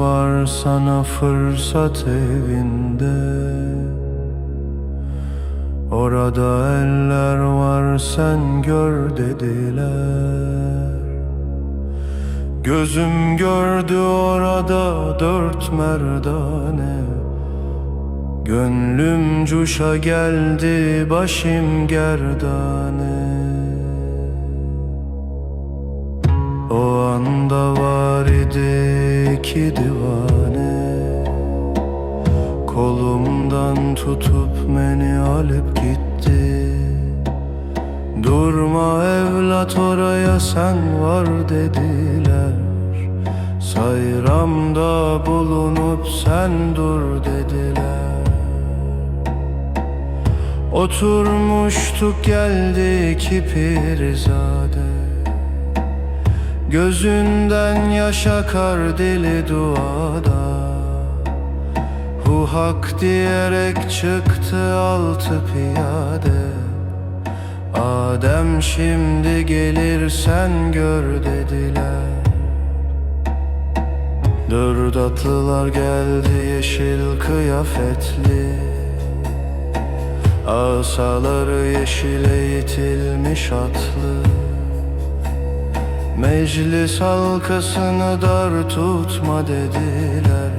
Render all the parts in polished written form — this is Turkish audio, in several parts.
var sana fırsat evinde. Orada eller var sen gör dediler. Gözüm gördü orada dört merdane. Gönlüm cuşa geldi başım gerdane. O anda var idi iki divane. Kolumdan tutup beni alıp gitti. Durma evlat oraya sen var dediler. Sayramda bulunup sen dur dediler. Oturmuştuk geldi iki pirzade. Gözünden yaş akar dili duada. Hu hak diyerek çıktı altı piyade. Adem şimdi gelir sen gör dediler. Dört atlılar geldi yeşil kıyafetli. Asaları yeşile itilmiş atlı. Meclis halkasını dar tutma dediler.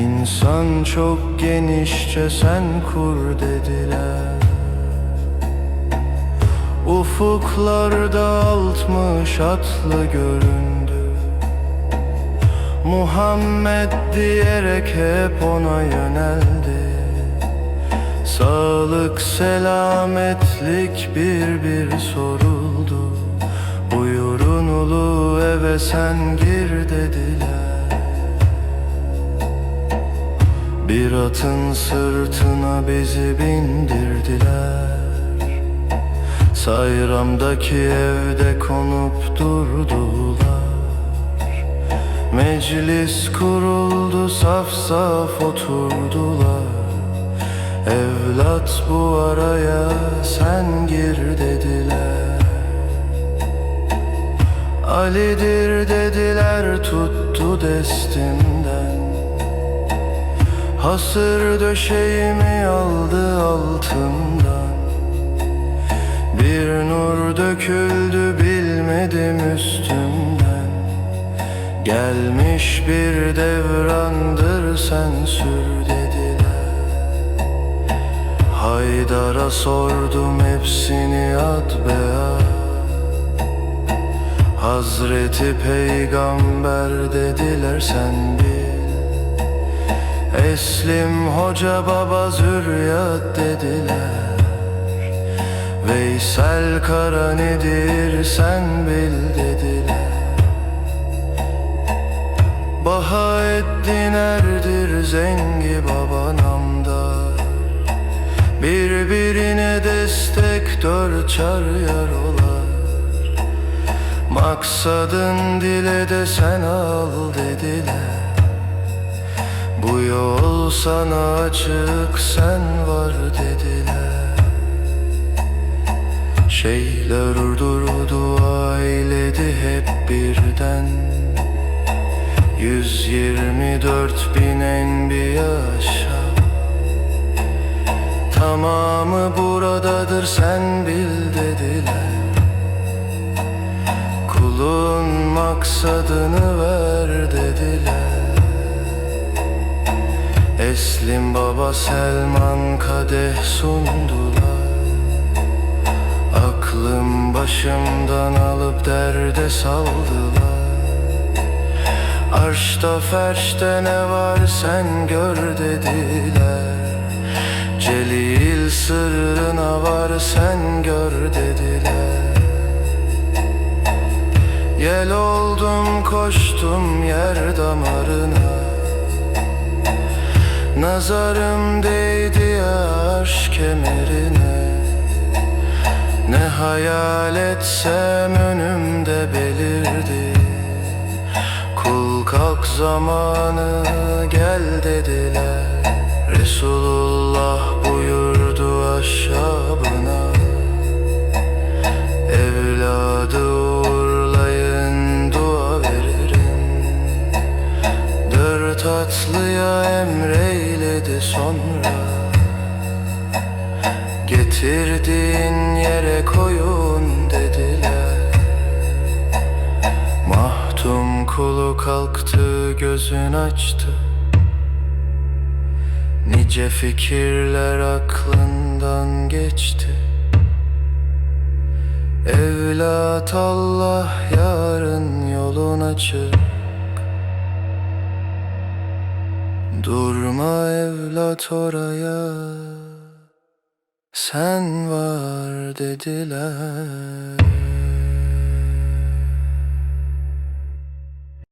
İnsan çok genişçe sen kur dediler. Ufuklarda 60 atlı göründü. Muhammed diyerek hep ona yöneldi. Sağlık selametlik bir soruldu. Buyurun ulu eve sen gir dediler. Bir atın sırtına bizi bindirdiler. Sayramdaki evde konup durdular. Meclis kuruldu saf saf oturdular. Evlat bu araya sen gir dediler. Ali'dir dediler tuttu destimden. Hasır döşeğimi aldı altından. Bir nur döküldü bilmedim üstümden. Gelmiş bir devrandır sen sür dediler. Haydar'a sordum hepsini ad bead. Hazreti Peygamber dediler sen bil. Eslim Hoca Baba Zürriyat dediler. Veysel Kara nedir sen bil dediler. Bahaeddin Erdir Zengi Baba Namdar. Birbirine destek dört çar yar olar. Maksadın dile de sen al dediler. Bu yol sana açık sen var dediler. Şeyhler dua eyledi hep birden. 124 bin enbiya aşağı. Tamamı buradadır sen bil dediler. Kulun maksadını ver dediler. Eslim Baba Selman kadeh sundular. Aklım başımdan alıp derde saldılar. Arşta ferşte ne var sen gör dediler. Celil sırrına var sen gör dediler. Yel oldum koştum yer damarına. Nazarım değdi ya arş kemerine. Ne hayal etsem önümde belirdi. Kul kalk zamanı gel dediler. Resulullah buyurdu aşabına. Evladı uğurlayın dua veririm. tatlıya emreyledi sonra. Getirdiğin yere koyun dediler. Mahdum kulu kalktı, gözün açtı. Nice fikirler aklından geçti. Evlat Allah yarın yolun açık. Durma evlat oraya, sen var dediler.